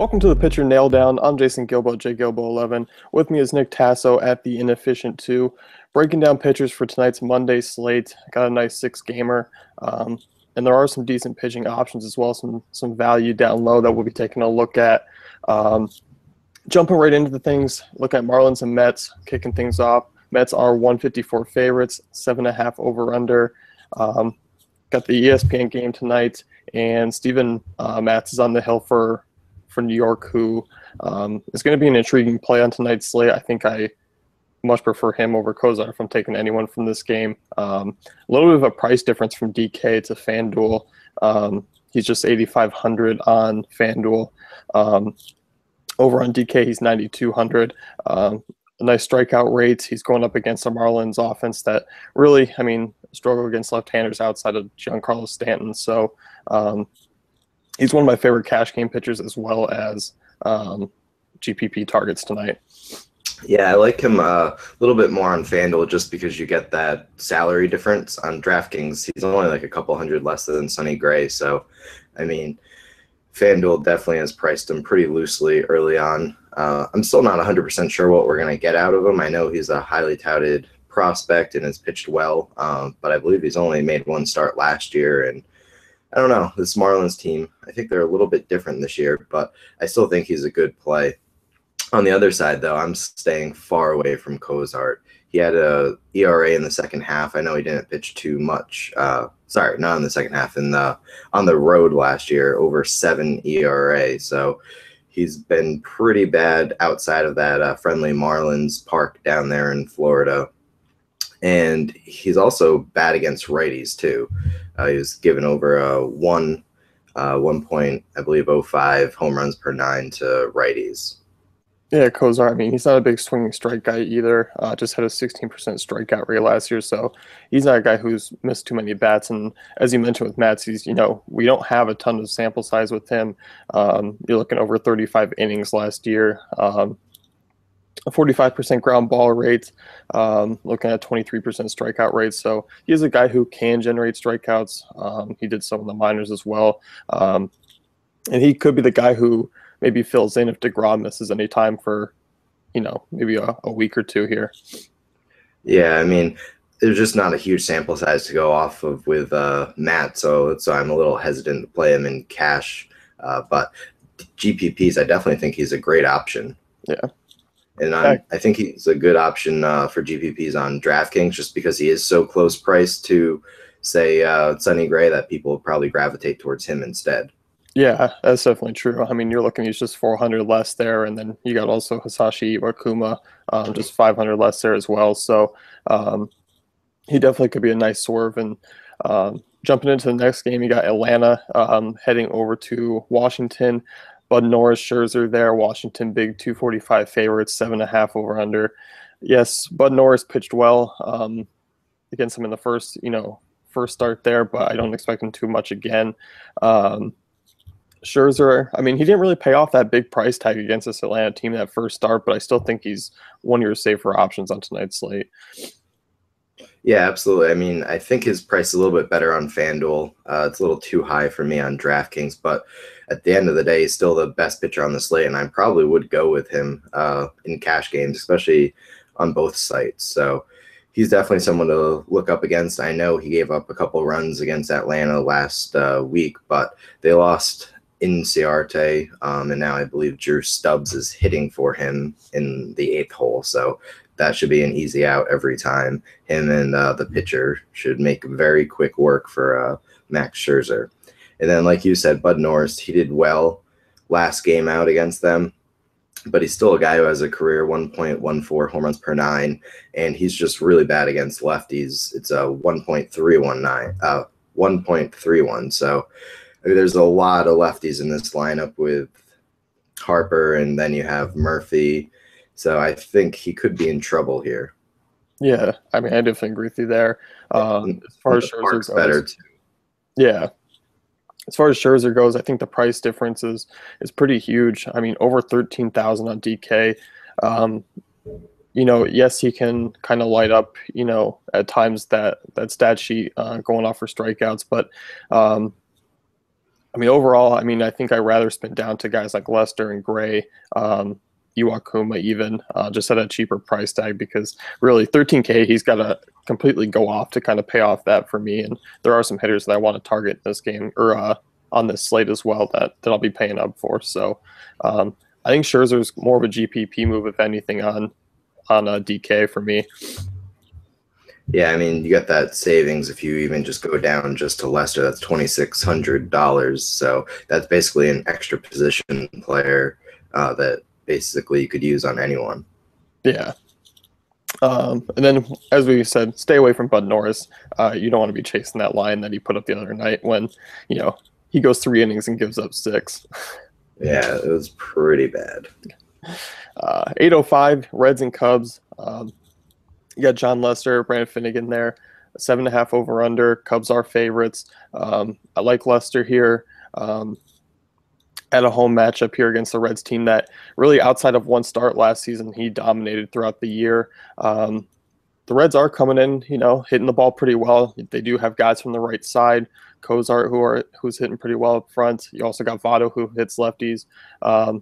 Welcome to the Pitcher Nail Down. I'm Jason Gilbo, JGilbo11. With me is Nick Tasso at the Inefficient 2, breaking down pitchers for tonight's Monday slate. Got a nice six-gamer, and there are some decent pitching options as well, some value down low that we'll be taking a look at. Jumping right into the things, look at Marlins and Mets, kicking things off. Mets are 154 favorites, 7.5 over/under. Got the ESPN game tonight, and Steven Matz is on the hill for New York, who is going to be an intriguing play on tonight's slate. I think I much prefer him over Kozar if I'm taking anyone from this game. A little bit of a price difference from DK to FanDuel. He's just 8,500 on FanDuel. Over on DK, he's 9,200. A nice strikeout rate. He's going up against a Marlins offense that really, struggle against left-handers outside of Giancarlo Stanton. So he's one of my favorite cash game pitchers as well as GPP targets tonight. Yeah, I like him a little bit more on FanDuel just because you get that salary difference. On DraftKings, he's only like a couple hundred less than Sonny Gray. So, FanDuel definitely has priced him pretty loosely early on. I'm still not 100% sure what we're going to get out of him. I know he's a highly touted prospect and has pitched well, but I believe he's only made one start last year. And I don't know, this Marlins team, I think they're a little bit different this year, but I still think he's a good play. On the other side, though, I'm staying far away from Cozart. He had a ERA in the second half. I know he didn't pitch too much. Sorry, not in the second half. On the road last year, over 7 ERA. So he's been pretty bad outside of that friendly Marlins park down there in Florida. And he's also bad against righties, too. He was given over 1 point, I believe, 05 home runs per 9 to righties. Yeah, Kozar, he's not a big swinging strike guy either. Just had a 16% strikeout rate last year, so he's not a guy who's missed too many bats. And as you mentioned with Mats, we don't have a ton of sample size with him. You're looking over 35 innings last year. A 45% ground ball rate, looking at 23% strikeout rate. So he's a guy who can generate strikeouts. He did some in the minors as well. And he could be the guy who maybe fills in if DeGrom misses any time for, maybe a week or two here. Yeah, there's just not a huge sample size to go off of with Matt, so I'm a little hesitant to play him in cash. But GPPs, I definitely think he's a great option. Yeah. And I think he's a good option for GPPs on DraftKings just because he is so close priced to, say, Sonny Gray that people probably gravitate towards him instead. Yeah, that's definitely true. You're looking, he's just 400 less there, and then you got also Hisashi Iwakuma, just 500 less there as well. So he definitely could be a nice swerve. And jumping into the next game, you got Atlanta heading over to Washington. Bud Norris, Scherzer there. Washington, big 245 favorites, 7.5 over/under. Yes, Bud Norris pitched well against him in the first start there, but I don't expect him too much again. Scherzer, he didn't really pay off that big price tag against this Atlanta team that first start, but I still think he's one of your safer options on tonight's slate. Yeah, absolutely. I think his price is a little bit better on FanDuel. It's a little too high for me on DraftKings, but at the end of the day, he's still the best pitcher on the slate, and I probably would go with him in cash games, especially on both sites. So he's definitely someone to look up against. I know he gave up a couple runs against Atlanta last week, but they lost in Ciarte, and now I believe Drew Stubbs is hitting for him in the 8th hole. So that should be an easy out every time. Him and the pitcher should make very quick work for Max Scherzer. And then, like you said, Bud Norris, he did well last game out against them, but he's still a guy who has a career 1.14 home runs per 9, and he's just really bad against lefties. It's a 1.31. So there's a lot of lefties in this lineup with Harper, and then you have Murphy. So I think he could be in trouble here. Yeah, I definitely agree with you there. As far as Scherzer goes, better too. Yeah. As far as Scherzer goes, I think the price difference is pretty huge. Over 13,000 on DK. Yes, he can kind of light up, at times that stat sheet going off for strikeouts, but I mean, overall, I mean, I think I'd rather spin down to guys like Lester and Gray, Iwakuma even, just at a cheaper price tag because really 13K, he's got to completely go off to kind of pay off that for me. And there are some hitters that I want to target in this game or on this slate as well that I'll be paying up for. So I think Scherzer's more of a GPP move, if anything, on DK for me. Yeah, I mean, you got that savings if you even just go down just to Lester. That's $2,600. So that's basically an extra position player that basically you could use on anyone. Yeah. And then, as we said, stay away from Bud Norris. You don't want to be chasing that line that he put up the other night when, he goes 3 innings and gives up 6. Yeah, it was pretty bad. 805, Reds and Cubs. You got John Lester, Brandon Finnegan there, 7.5 over under. Cubs are favorites. I like Lester here at a home matchup here against the Reds team that really outside of one start last season, he dominated throughout the year. The Reds are coming in, hitting the ball pretty well. They do have guys from the right side. Cozart, who's hitting pretty well up front. You also got Votto, who hits lefties.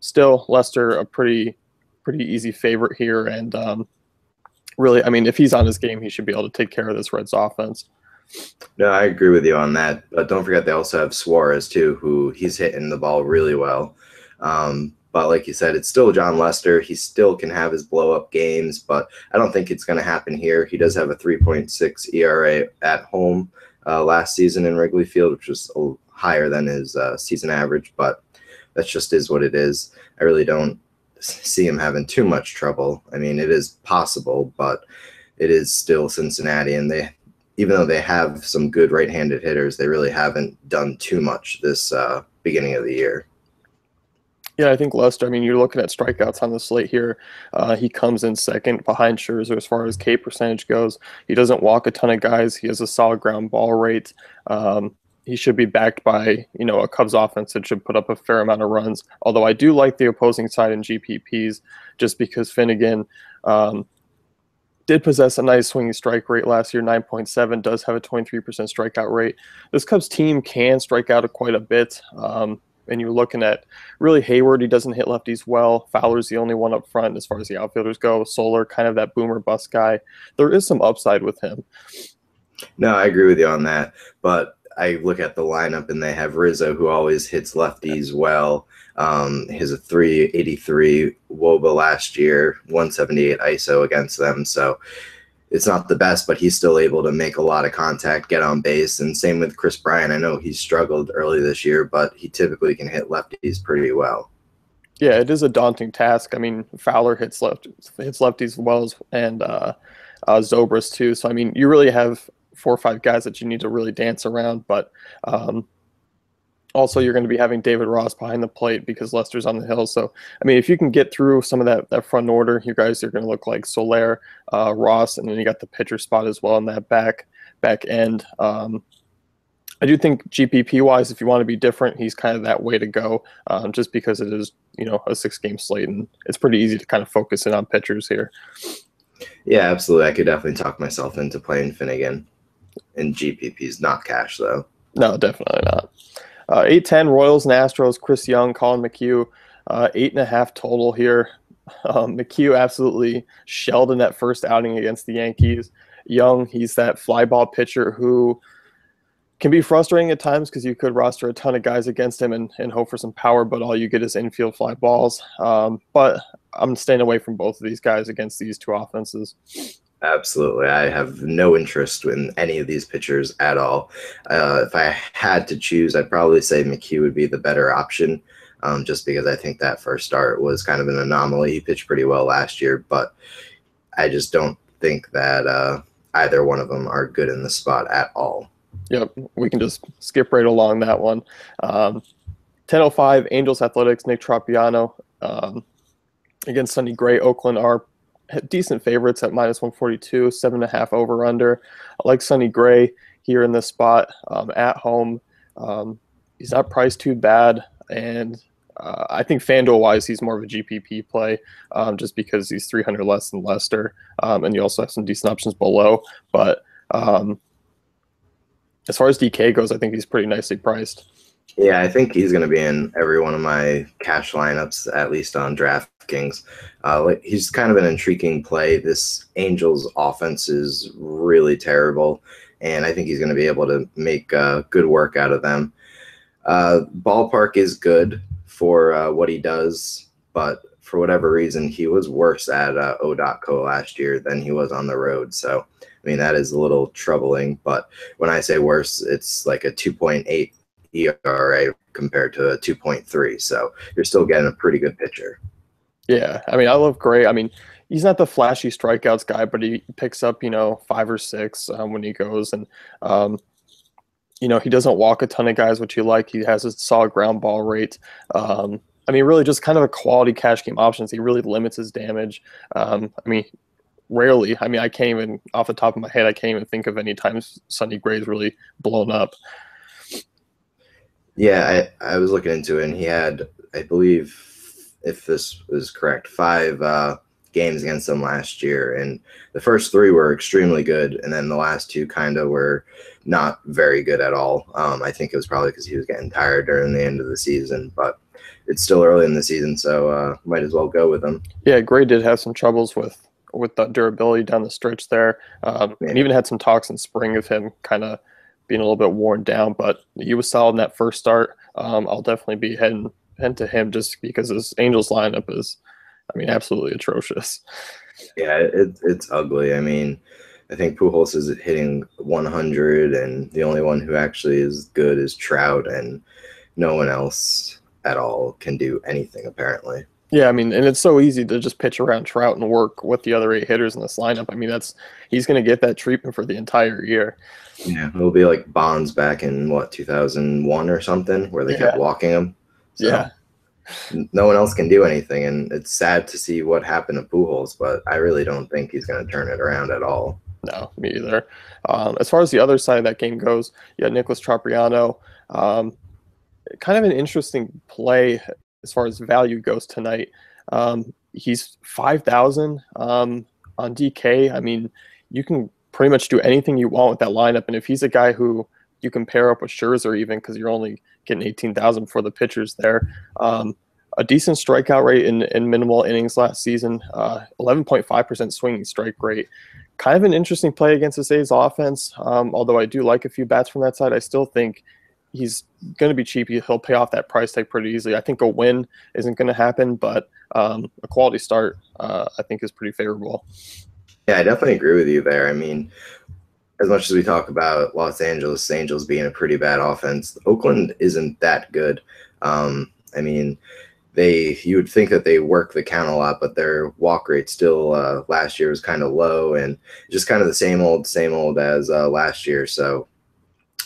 Still, Lester, a pretty easy favorite here. And really, I mean, if he's on his game, he should be able to take care of this Reds offense. No, I agree with you on that. But don't forget they also have Suarez, too, who he's hitting the ball really well. But like you said, it's still John Lester. He still can have his blow-up games, but I don't think it's going to happen here. He does have a 3.6 ERA at home last season in Wrigley Field, which was higher than his season average, but that just is what it is. I really don't see him having too much trouble. I mean, it is possible, but it is still Cincinnati, and even though they have some good right-handed hitters, they really haven't done too much this beginning of the year. Yeah, I think Lester, I mean, you're looking at strikeouts on the slate here. He comes in second behind Scherzer as far as K percentage goes. He doesn't walk a ton of guys. He has a solid ground ball rate. He should be backed by, a Cubs offense that should put up a fair amount of runs. Although I do like the opposing side in GPPs just because Finnegan did possess a nice swinging strike rate last year, 9.7, does have a 23% strikeout rate. This Cubs team can strike out quite a bit. And you're looking at really Hayward, he doesn't hit lefties well. Fowler's the only one up front as far as the outfielders go. Soler, kind of that boomer bust guy. There is some upside with him. No, I agree with you on that. But I look at the lineup and they have Rizzo, who always hits lefties well. He has a 383 WOBA last year, 178 ISO against them. So it's not the best, but he's still able to make a lot of contact, get on base. And same with Chris Bryant. I know he struggled early this year, but he typically can hit lefties pretty well. Yeah, it is a daunting task. I mean, Fowler hits lefties as well as and Zobrist too. So I mean, you really have 4 or 5 guys that you need to really dance around. But also, you're going to be having David Ross behind the plate because Lester's on the hill. So, I mean, if you can get through some of that front order, you guys are going to look like Soler, Ross, and then you got the pitcher spot as well in that back end. I do think GPP-wise, if you want to be different, he's kind of that way to go just because it is, a 6-game slate, and it's pretty easy to kind of focus in on pitchers here. Yeah, absolutely. I could definitely talk myself into playing Finnegan in GPPs, not cash, though. No, definitely not. 8-10 Royals and Astros, Chris Young, Colin McHugh, 8.5 total here. McHugh absolutely shelled in that first outing against the Yankees. Young, he's that fly ball pitcher who can be frustrating at times because you could roster a ton of guys against him and hope for some power, but all you get is infield fly balls. But I'm staying away from both of these guys against these two offenses. Absolutely. I have no interest in any of these pitchers at all. If I had to choose, I'd probably say McHugh would be the better option, just because I think that first start was kind of an anomaly. He pitched pretty well last year, but I just don't think that either one of them are good in the spot at all. Yep, we can just skip right along that one. 10:05 Angels Athletics, Nick Tropiano against Sonny Gray. Oakland are decent favorites at -142, 7.5 over under. I like Sonny Gray here in this spot at home. He's not priced too bad, and I think FanDuel wise, he's more of a GPP play just because he's 300 less than Lester, and you also have some decent options below. But as far as DK goes, I think he's pretty nicely priced. Yeah, I think he's going to be in every one of my cash lineups, at least on DraftKings. He's kind of an intriguing play. This Angels offense is really terrible, and I think he's going to be able to make good work out of them. Ballpark is good for what he does, but for whatever reason, he was worse at O.co last year than he was on the road. So, I mean, that is a little troubling. But when I say worse, it's like a 2.8 ERA compared to a 2.3. So you're still getting a pretty good pitcher. Yeah, I mean, I love Gray. I mean, he's not the flashy strikeouts guy, but he picks up, 5 or 6 when he goes, and um, he doesn't walk a ton of guys, which you like. He has a solid ground ball rate. I mean, really just kind of a quality cash game options. He really limits his damage. I mean, rarely. I mean, I can't even, off the top of my head, I can't even think of any times Sonny Gray's really blown up. Yeah, I was looking into it, and he had, I believe, if this is correct, 5 games against them last year, and the first 3 were extremely good, and then the last 2 kind of were not very good at all. I think it was probably because he was getting tired during the end of the season, but it's still early in the season, so might as well go with him. Yeah, Gray did have some troubles with the durability down the stretch there, and Yeah. even had some talks in spring of him kind of being a little bit worn down. But he was solid in that first start. I'll definitely be heading to him just because his Angels lineup is, I mean, absolutely atrocious. Yeah, it's ugly. I mean, I think Pujols is hitting 100, and the only one who actually is good is Trout, and no one else at all can do anything apparently. Yeah, I mean, and it's so easy to just pitch around Trout and work with the other 8 hitters in this lineup. I mean, he's going to get that treatment for the entire year. Yeah, it'll be like Bonds back in what 2001 or something, where they kept Yeah, walking him. So yeah. no one else can do anything, and it's sad to see what happened to Pujols, but I really don't think he's going to turn it around at all. No, me either. As far as the other side of that game goes, yeah, Nicholas Tropiano, um, kind of an interesting play as far as value goes tonight. He's 5,000 on DK. I mean, you can pretty much do anything you want with that lineup, and if he's a guy who you can pair up with Scherzer even because you're only getting 18,000 for the pitchers there. A decent strikeout rate in minimal innings last season, 11.5% swinging strike rate. Kind of an interesting play against the A's offense. Although I do like a few bats from that side, I still think he's going to be cheap. He'll pay off that price tag pretty easily. I think a win isn't going to happen, but a quality start I think is pretty favorable. Yeah, I definitely agree with you there. I mean, as much as we talk about Los Angeles Angels being a pretty bad offense, Oakland isn't that good. I mean, you would think that they work the count a lot, but their walk rate still last year was kind of low, and just kind of the same old as last year. So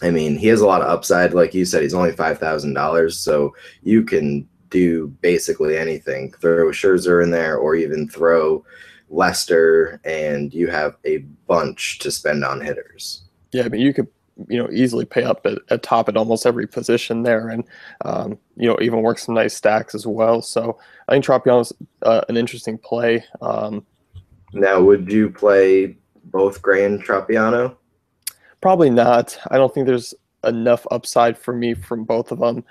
I mean, he has a lot of upside. Like you said, he's only $5,000, so you can do basically anything. Throw Scherzer in there, or even throw Lester, and you have a bunch to spend on hitters. Yeah, I mean, you could easily pay up at top at almost every position there, and even work some nice stacks as well. So I think Tropiano's an interesting play. Now, would you play both Gray and Tropiano? Probably not. I don't think there's enough upside for me from both of them.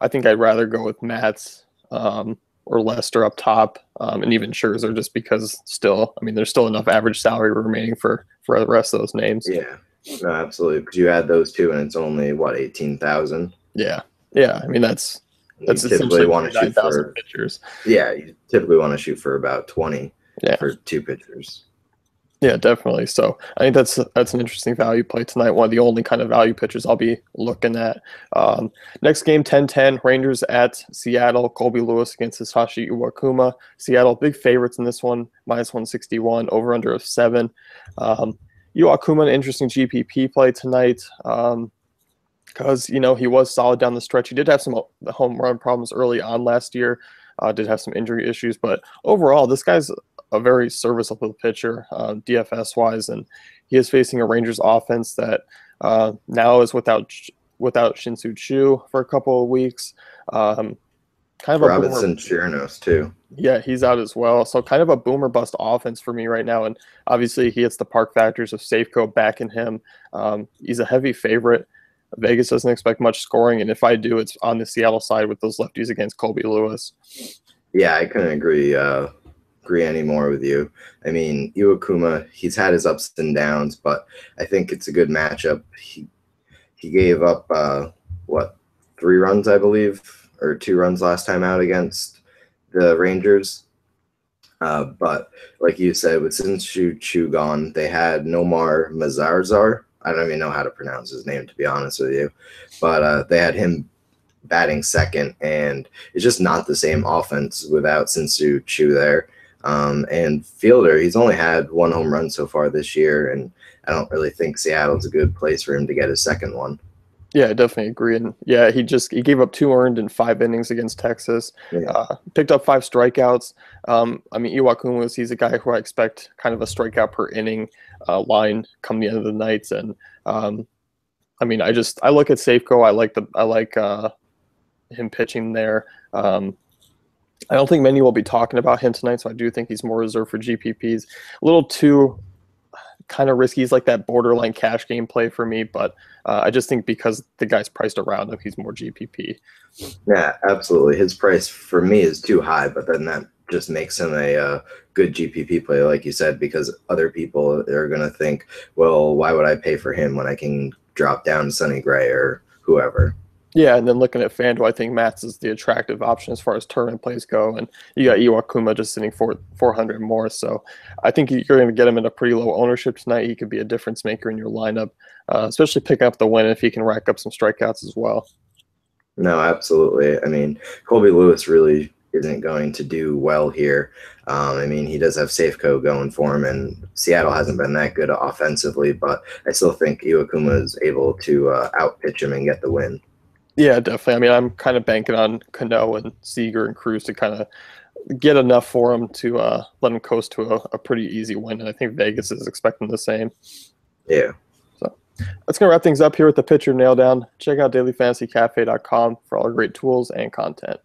I think I'd rather go with Matz or Lester up top, and even Scherzer, just because still, I mean, there's still enough average salary remaining for the rest of those names. Yeah, no, absolutely. Because you add those two, and it's only what 18,000. Yeah, yeah. I mean, that's You typically essentially want to shoot 9,000 for pitchers. yeah. You typically want to shoot for about 20 Yeah. for 2 pitchers. Yeah, definitely. So I think that's an interesting value play tonight. One of the only kind of value pitchers I'll be looking at. Next game, 10-10, Rangers at Seattle. Colby Lewis against Hisashi Iwakuma. Seattle, big favorites in this one, -161, over under of 7. Iwakuma, an interesting GPP play tonight because, he was solid down the stretch. He did have some home run problems early on last year, did have some injury issues, but overall, this guy's a very serviceable pitcher, DFS wise, and he is facing a Rangers offense that now is without Shin-Soo Choo for a couple of weeks. Kind of Robinson Chirinos too. Yeah, he's out as well. So kind of a boomer bust offense for me right now. And obviously he hits the park factors of Safeco backing him. He's a heavy favorite. Vegas doesn't expect much scoring, and if I do, it's on the Seattle side with those lefties against Colby Lewis. Yeah, I couldn't agree any more with you. I mean, Iwakuma, he's had his ups and downs, but I think it's a good matchup. He gave up what, 3 runs, I believe, or 2 runs last time out against the Rangers. But like you said, with Shin-Soo Choo gone, they had Nomar Mazarzar. I don't even know how to pronounce his name, to be honest with you. But they had him batting second, and it's just not the same offense without Shin-Soo Choo there. And Fielder, he's only had 1 home run so far this year, and I don't really think Seattle's a good place for him to get his second one. Yeah, I definitely agree. And yeah, he gave up 2 earned in 5 innings against Texas. Yeah. Picked up 5 strikeouts. I mean, Iwakuma, he's a guy who I expect kind of a strikeout per inning line come the end of the night. And I mean, I look at Safeco. I like him pitching there. I don't think many will be talking about him tonight, so I do think he's more reserved for GPPs. A little too kind of risky. He's like that borderline cash game play for me, but I just think because the guy's priced around him, he's more GPP. Yeah, absolutely. His price for me is too high, but then that just makes him a good GPP play, like you said, because other people are going to think, well, why would I pay for him when I can drop down to Sonny Gray or whoever? Yeah, and then looking at FanDuel, I think Mats is the attractive option as far as tournament plays go, and you got Iwakuma just sitting 400 more, so I think you're going to get him in a pretty low ownership tonight. He could be a difference maker in your lineup, especially picking up the win if he can rack up some strikeouts as well. No, absolutely. I mean, Colby Lewis really isn't going to do well here. I mean, he does have Safeco going for him, and Seattle hasn't been that good offensively, but I still think Iwakuma is able to outpitch him and get the win. Yeah, definitely. I mean, I'm kind of banking on Cano and Seager and Cruz to kind of get enough for him to let him coast to a pretty easy win, and I think Vegas is expecting the same. Yeah. So that's going to wrap things up here with the Pitcher Nail Down. Check out dailyfantasycafe.com for all our great tools and content.